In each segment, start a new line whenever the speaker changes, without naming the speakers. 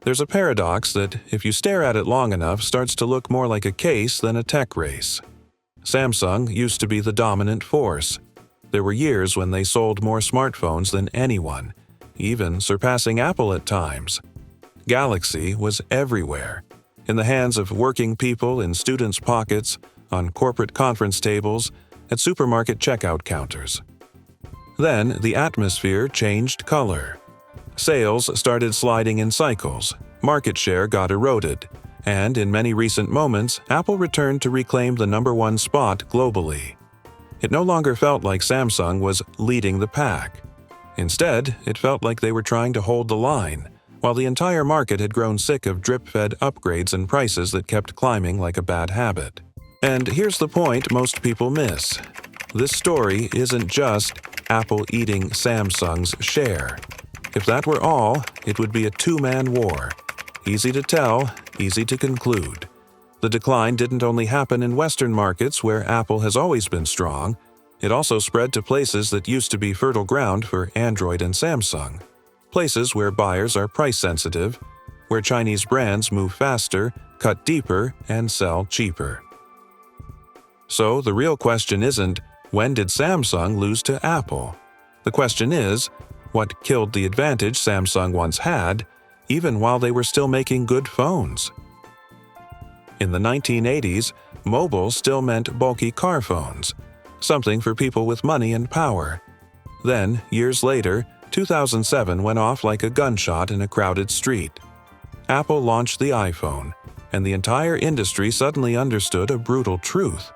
There's a paradox that, if you stare at it long enough, starts to look more like a case than a tech race. Samsung used to be the dominant force. There were years when they sold more smartphones than anyone, even surpassing Apple at times. Galaxy was everywhere, in the hands of working people, in students' pockets, on corporate conference tables, at supermarket checkout counters. Then the atmosphere changed color. Sales started sliding in cycles, market share got eroded, and in many recent moments, Apple returned to reclaim the #1 spot globally. It no longer felt like Samsung was leading the pack. Instead, it felt like they were trying to hold the line, while the entire market had grown sick of drip-fed upgrades and prices that kept climbing like a bad habit. And here's the point most people miss. This story isn't just Apple eating Samsung's share. If that were all, it would be a two-man war. Easy to tell, easy to conclude. The decline didn't only happen in Western markets where Apple has always been strong. It also spread to places that used to be fertile ground for Android and Samsung. Places where buyers are price-sensitive, where Chinese brands move faster, cut deeper, and sell cheaper. So the real question isn't, when did Samsung lose to Apple? The question is, what killed the advantage Samsung once had, even while they were still making good phones? In the 1980s, mobile still meant bulky car phones, something for people with money and power. Then, years later, 2007 went off like a gunshot in a crowded street. Apple launched the iPhone, and the entire industry suddenly understood a brutal truth.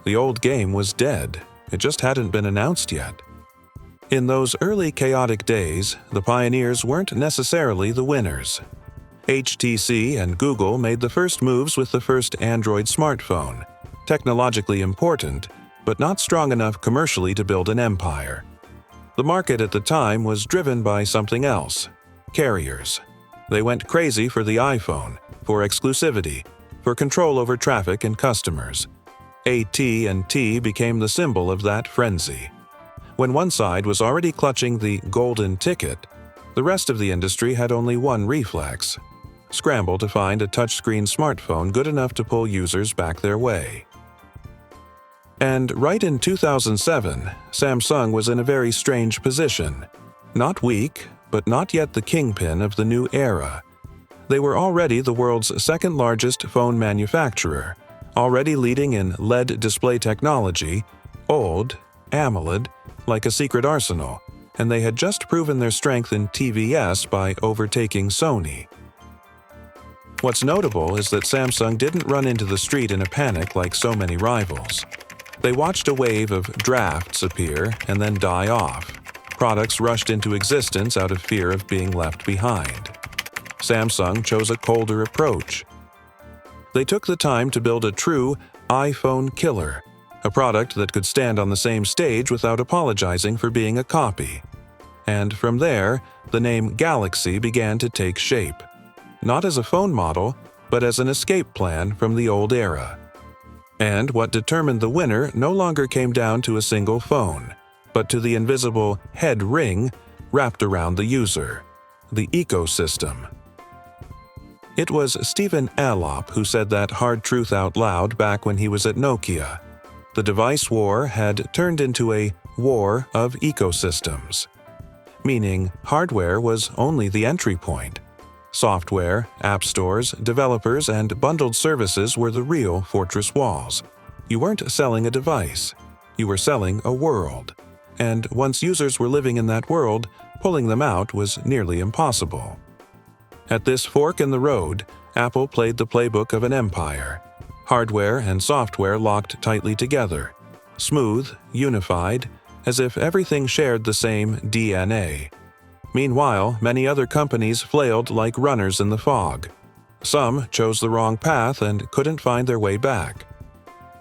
The old game was dead. It just hadn't been announced yet. In those early chaotic days, the pioneers weren't necessarily the winners. HTC and Google made the first moves with the first Android smartphone, technologically important, but not strong enough commercially to build an empire. The market at the time was driven by something else: carriers. They went crazy for the iPhone, for exclusivity, for control over traffic and customers. AT&T became the symbol of that frenzy. When one side was already clutching the golden ticket, the rest of the industry had only one reflex: scramble to find a touchscreen smartphone good enough to pull users back their way. And right in 2007, Samsung was in a very strange position. Not weak, but not yet the kingpin of the new era. They were already the world's second-largest phone manufacturer, already leading in LED display technology, OLED, AMOLED, like a secret arsenal, and they had just proven their strength in TVS by overtaking Sony. What's notable is that Samsung didn't run into the street in a panic like so many rivals. They watched a wave of drafts appear and then die off. Products rushed into existence out of fear of being left behind. Samsung chose a colder approach. They took the time to build a true iPhone killer, a product that could stand on the same stage without apologizing for being a copy. And from there, the name Galaxy began to take shape. Not as a phone model, but as an escape plan from the old era. And what determined the winner no longer came down to a single phone, but to the invisible head ring wrapped around the user, the ecosystem. It was Stephen Elop who said that hard truth out loud back when he was at Nokia. The device war had turned into a war of ecosystems, meaning hardware was only the entry point. Software, app stores, developers, and bundled services were the real fortress walls. You weren't selling a device. You were selling a world. And once users were living in that world, pulling them out was nearly impossible. At this fork in the road, Apple played the playbook of an empire. Hardware and software locked tightly together, smooth, unified, as if everything shared the same DNA. Meanwhile, many other companies flailed like runners in the fog. Some chose the wrong path and couldn't find their way back.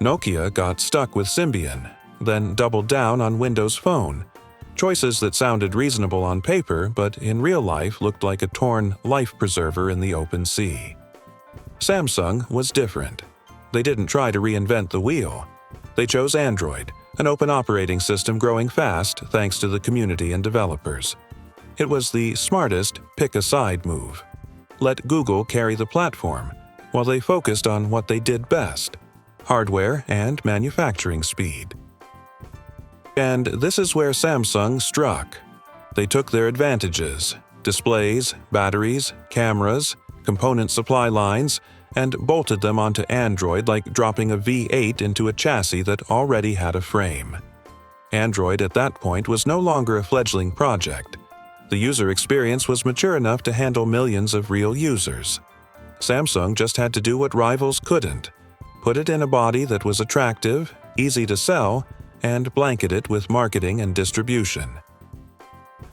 Nokia got stuck with Symbian, then doubled down on Windows Phone. Choices that sounded reasonable on paper, but in real life looked like a torn life preserver in the open sea. Samsung was different. They didn't try to reinvent the wheel. They chose Android, an open operating system growing fast thanks to the community and developers. It was the smartest pick-a-side move. let Google carry the platform, while they focused on what they did best: hardware and manufacturing speed. And this is where Samsung struck. They took their advantages: displays, batteries, cameras, component supply lines, and bolted them onto Android like dropping a V8 into a chassis that already had a frame. Android at that point was no longer a fledgling project. The user experience was mature enough to handle millions of real users. Samsung just had to do what rivals couldn't: put it in a body that was attractive, easy to sell, and blanket it with marketing and distribution.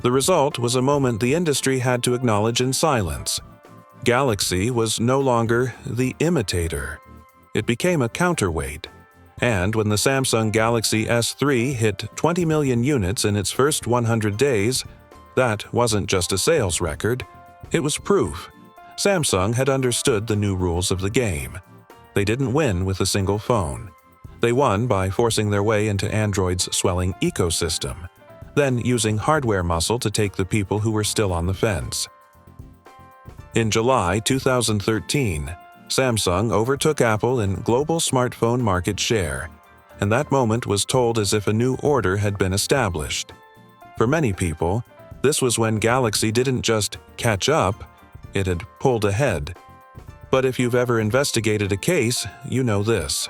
The result was a moment the industry had to acknowledge in silence. Galaxy was no longer the imitator. It became a counterweight. And when the Samsung Galaxy S3 hit 20 million units in its first 100 days, that wasn't just a sales record, it was proof. Samsung had understood the new rules of the game. They didn't win with a single phone. They won by forcing their way into Android's swelling ecosystem, then using hardware muscle to take the people who were still on the fence. In July 2013, Samsung overtook Apple in global smartphone market share, and that moment was told as if a new order had been established. For many people, this was when Galaxy didn't just catch up, it had pulled ahead. But if you've ever investigated a case, you know this: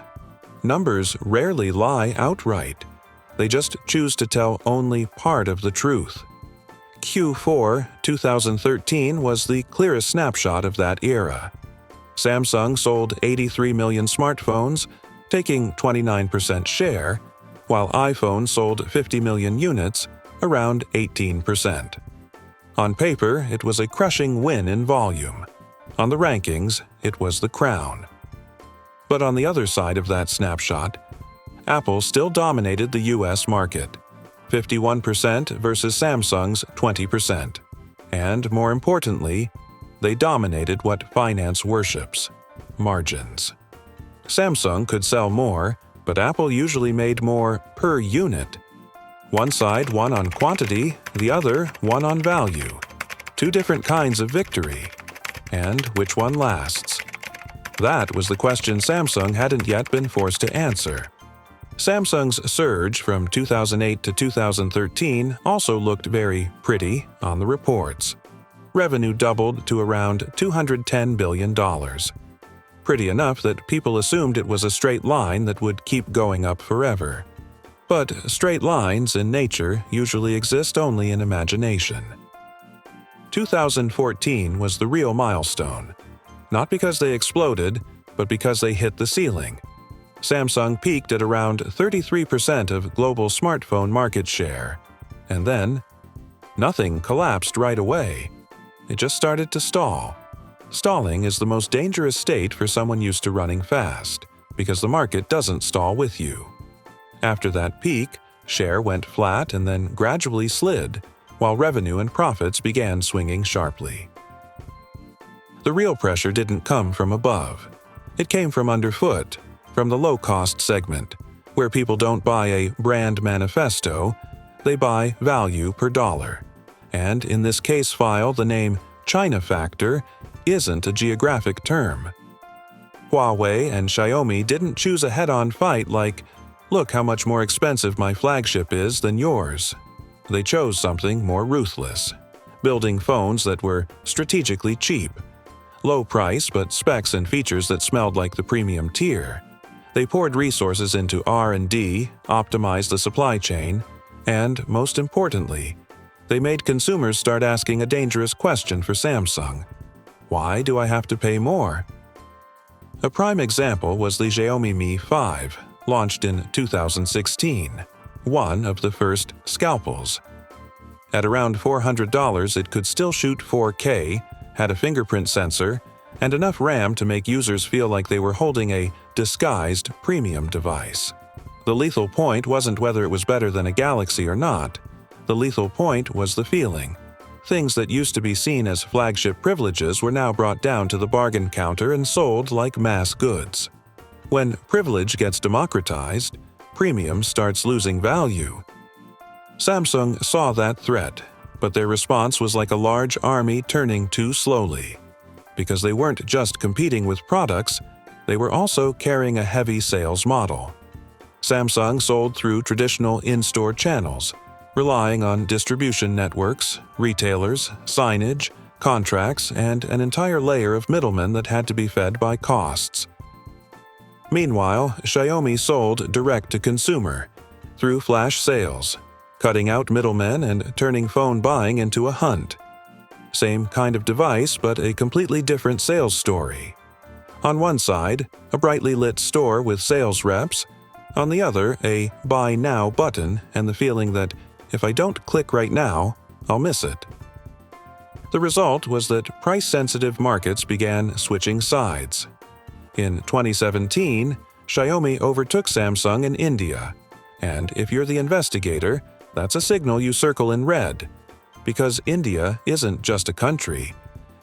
numbers rarely lie outright. They just choose to tell only part of the truth. Q4 2013 was the clearest snapshot of that era. Samsung sold 83 million smartphones, taking 29% share, while iPhone sold 50 million units, around 18%. On paper, it was a crushing win in volume. On the rankings, it was the crown. But on the other side of that snapshot, Apple still dominated the US market, 51% versus Samsung's 20%. And more importantly, they dominated what finance worships: margins. Samsung could sell more, but Apple usually made more per unit. One side won on quantity, the other won on value. Two different kinds of victory. And which one lasts? That was the question Samsung hadn't yet been forced to answer. Samsung's surge from 2008 to 2013 also looked very pretty on the reports. Revenue doubled to around $210 billion. Pretty enough that people assumed it was a straight line that would keep going up forever. But straight lines in nature usually exist only in imagination. 2014 was the real milestone. Not because they exploded, but because they hit the ceiling. Samsung peaked at around 33% of global smartphone market share. And then, nothing collapsed right away. It just started to stall. Stalling is the most dangerous state for someone used to running fast, because the market doesn't stall with you. After that peak, share went flat and then gradually slid, while revenue and profits began swinging sharply. The real pressure didn't come from above. It came from underfoot, from the low-cost segment, where people don't buy a brand manifesto, they buy value per dollar. And in this case file, the name China factor isn't a geographic term. Huawei and Xiaomi didn't choose a head-on fight like, "Look how much more expensive my flagship is than yours." They chose something more ruthless, building phones that were strategically cheap, low price but specs and features that smelled like the premium tier. They poured resources into R&D, optimized the supply chain, and, most importantly, they made consumers start asking a dangerous question for Samsung: why do I have to pay more? A prime example was the Xiaomi Mi 5, launched in 2016, one of the first scalpels. At around $400, it could still shoot 4K, had a fingerprint sensor, and enough RAM to make users feel like they were holding a disguised premium device. The lethal point wasn't whether it was better than a Galaxy or not. The lethal point was the feeling. Things that used to be seen as flagship privileges were now brought down to the bargain counter and sold like mass goods. When privilege gets democratized, premium starts losing value. Samsung saw that threat, but their response was like a large army turning too slowly. because they weren't just competing with products, they were also carrying a heavy sales model. Samsung sold through traditional in-store channels, relying on distribution networks, retailers, signage, contracts, and an entire layer of middlemen that had to be fed by costs. Meanwhile, Xiaomi sold direct-to-consumer, through flash sales, cutting out middlemen and turning phone buying into a hunt. Same kind of device, but a completely different sales story. On one side, a brightly lit store with sales reps. On the other, a Buy Now button and the feeling that if I don't click right now, I'll miss it. The result was that price-sensitive markets began switching sides. In 2017, Xiaomi overtook Samsung in India, and if you're the investigator, that's a signal you circle in red. Because India isn't just a country,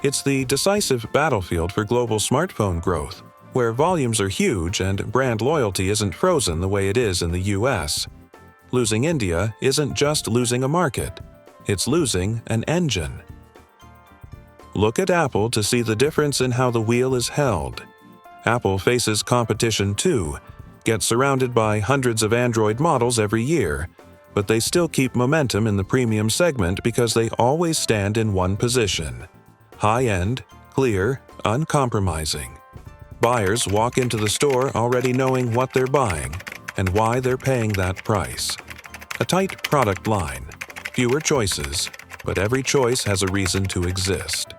it's the decisive battlefield for global smartphone growth, where volumes are huge and brand loyalty isn't frozen the way it is in the US. Losing India isn't just losing a market, it's losing an engine. Look at Apple to see the difference in how the wheel is held. Apple faces competition too, gets surrounded by hundreds of Android models every year, but they still keep momentum in the premium segment because they always stand in one position: high-end, clear, uncompromising. Buyers walk into the store already knowing what they're buying and why they're paying that price. A tight product line, fewer choices, but every choice has a reason to exist.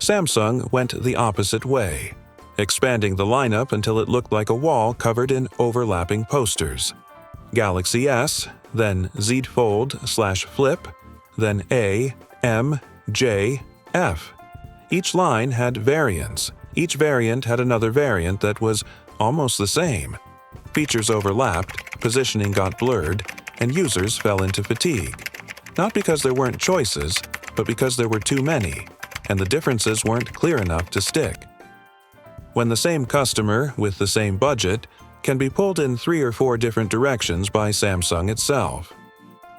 Samsung went the opposite way, expanding the lineup until it looked like a wall covered in overlapping posters. Galaxy S, then Z Fold/Flip, then A, M, J, F. Each line had variants. Each variant had another variant that was almost the same. Features overlapped, positioning got blurred, and users fell into fatigue. Not because there weren't choices, but because there were too many, and the differences weren't clear enough to stick. When the same customer, with the same budget, can be pulled in 3 or 4 different directions by Samsung itself.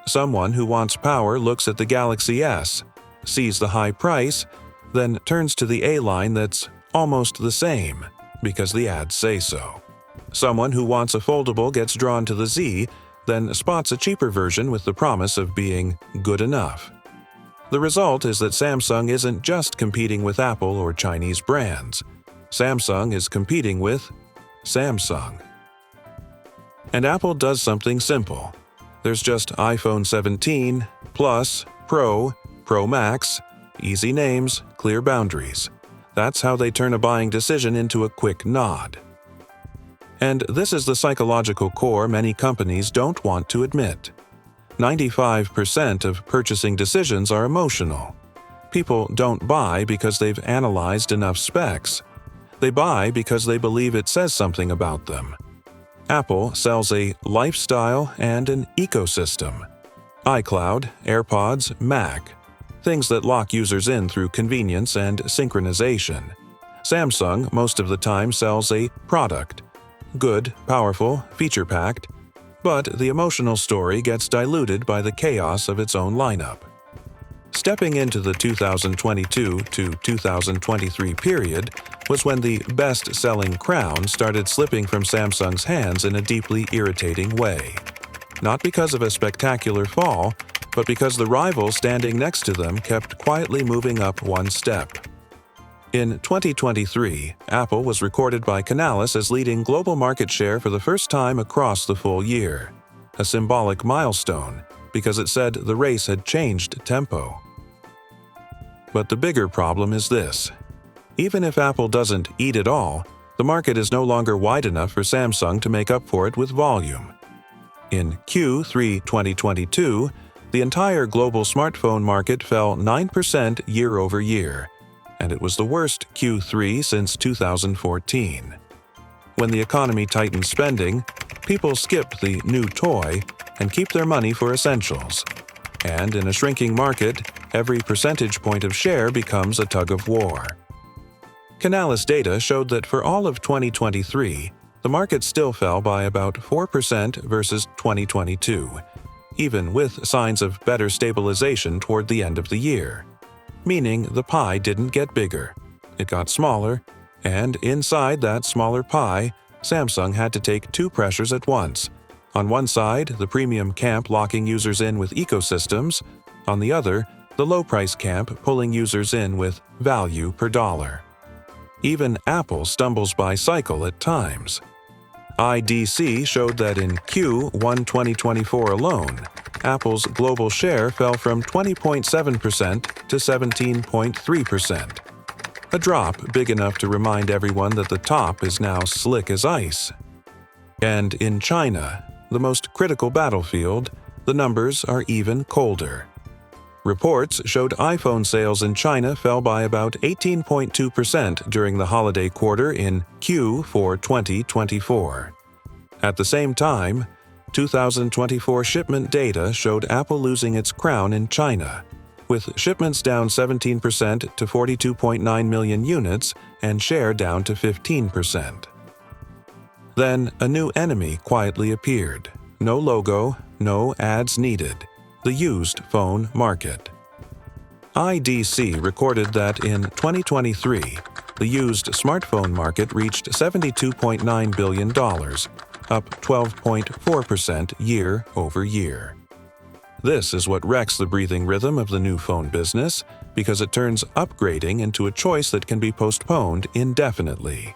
Someone who wants power looks at the Galaxy S, sees the high price, then turns to the A line that's almost the same, because the ads say so. Someone who wants a foldable gets drawn to the Z, then spots a cheaper version with the promise of being good enough. The result is that Samsung isn't just competing with Apple or Chinese brands. Samsung is competing with Samsung. And Apple does something simple. There's just iPhone 17, Plus, Pro, Pro Max, easy names, clear boundaries. That's how they turn a buying decision into a quick nod. And this is the psychological core many companies don't want to admit. 95% of purchasing decisions are emotional. People don't buy because they've analyzed enough specs. They buy because they believe it says something about them. Apple sells a lifestyle and an ecosystem. iCloud, AirPods, Mac. Things that lock users in through convenience and synchronization. Samsung most of the time sells a product. Good, powerful, feature-packed, but the emotional story gets diluted by the chaos of its own lineup. Stepping into the 2022 to 2023 period was when the best-selling crown started slipping from Samsung's hands in a deeply irritating way. Not because of a spectacular fall, but because the rival standing next to them kept quietly moving up one step. In 2023, Apple was recorded by Canalys as leading global market share for the first time across the full year, a symbolic milestone because it said the race had changed tempo. But the bigger problem is this. Even if Apple doesn't eat it all, the market is no longer wide enough for Samsung to make up for it with volume. In Q3 2022, the entire global smartphone market fell 9% year over year, and it was the worst Q3 since 2014. When the economy tightens spending, people skip the new toy and keep their money for essentials. And in a shrinking market, every percentage point of share becomes a tug-of-war. Canalys data showed that for all of 2023, the market still fell by about 4% versus 2022, even with signs of better stabilization toward the end of the year. Meaning the pie didn't get bigger. it got smaller, and inside that smaller pie, Samsung had to take two pressures at once. On one side, the premium camp locking users in with ecosystems. On the other, the low-price camp pulling users in with value per dollar. Even Apple stumbles by cycle at times. IDC showed that in Q1 2024 alone, Apple's global share fell from 20.7% to 17.3%. A drop big enough to remind everyone that the top is now slick as ice. And in China, the most critical battlefield, the numbers are even colder. Reports showed iPhone sales in China fell by about 18.2% during the holiday quarter in Q4 2024. At the same time, 2024 shipment data showed Apple losing its crown in China, with shipments down 17% to 42.9 million units and share down to 15%. Then a new enemy quietly appeared. No logo, no ads needed. The used phone market. IDC recorded that in 2023, the used smartphone market reached $72.9 billion, up 12.4% year over year. This is what wrecks the breathing rhythm of the new phone business because it turns upgrading into a choice that can be postponed indefinitely.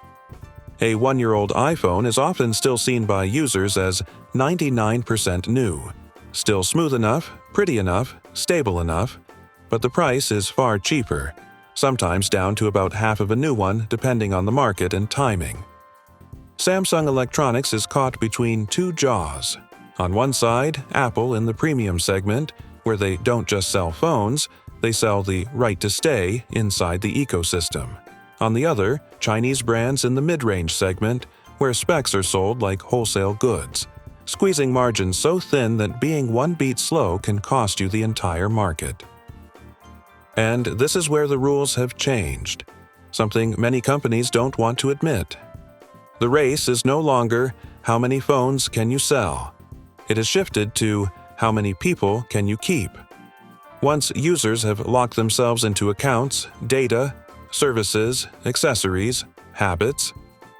A one-year-old iPhone is often still seen by users as 99% new, still smooth enough, pretty enough, stable enough, but the price is far cheaper, sometimes down to about half of a new one depending on the market and timing. Samsung Electronics is caught between two jaws. On one side, Apple in the premium segment, where they don't just sell phones, they sell the right to stay inside the ecosystem. On the other, Chinese brands in the mid-range segment, where specs are sold like wholesale goods, squeezing margins so thin that being one beat slow can cost you the entire market. And this is where the rules have changed, something many companies don't want to admit. The race is no longer how many phones can you sell. It has shifted to how many people can you keep. Once users have locked themselves into accounts, data, services, accessories, habits,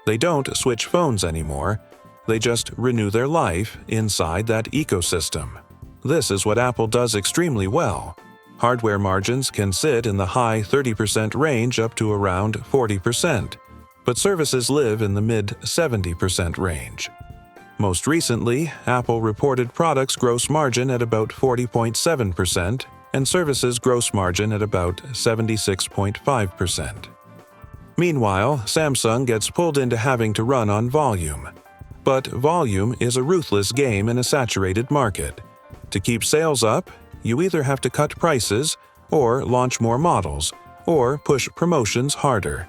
they don't switch phones anymore. They just renew their life inside that ecosystem. This is what Apple does extremely well. Hardware margins can sit in the high 30% range up to around 40%, but services live in the mid-70% range. Most recently, Apple reported products gross margin at about 40.7% and services gross margin at about 76.5%. Meanwhile, Samsung gets pulled into having to run on volume. But volume is a ruthless game in a saturated market. To keep sales up, you either have to cut prices, or launch more models, or push promotions harder.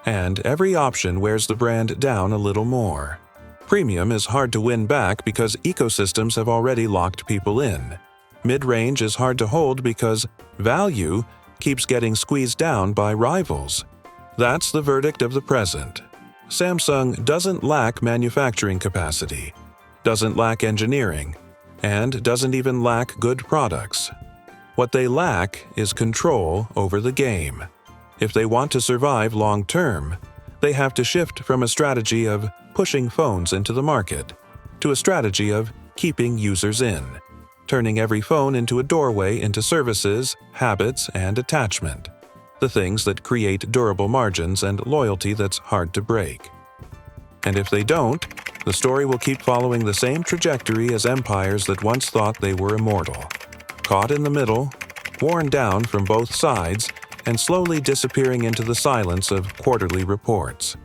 And every option wears the brand down a little more. Premium is hard to win back because ecosystems have already locked people in. Mid-range is hard to hold because value keeps getting squeezed down by rivals. That's the verdict of the present. Samsung doesn't lack manufacturing capacity, doesn't lack engineering, and doesn't even lack good products. What they lack is control over the game. If they want to survive long-term, they have to shift from a strategy of pushing phones into the market to a strategy of keeping users in, turning every phone into a doorway into services, habits, and attachment, the things that create durable margins and loyalty that's hard to break. And if they don't, the story will keep following the same trajectory as empires that once thought they were immortal, caught in the middle, worn down from both sides, and slowly disappearing into the silence of quarterly reports.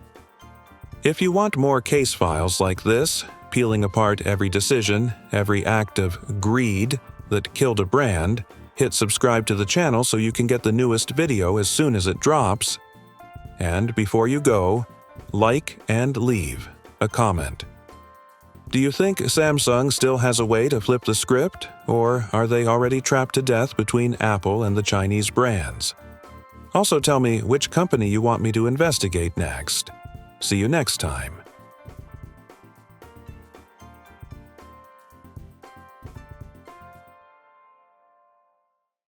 If you want more case files like this, peeling apart every decision, every act of greed that killed a brand, hit subscribe to the channel so you can get the newest video as soon as it drops. And before you go, like and leave a comment. Do you think Samsung still has a way to flip the script, or are they already trapped to death between Apple and the Chinese brands? Also tell me which company you want me to investigate next. See you next time.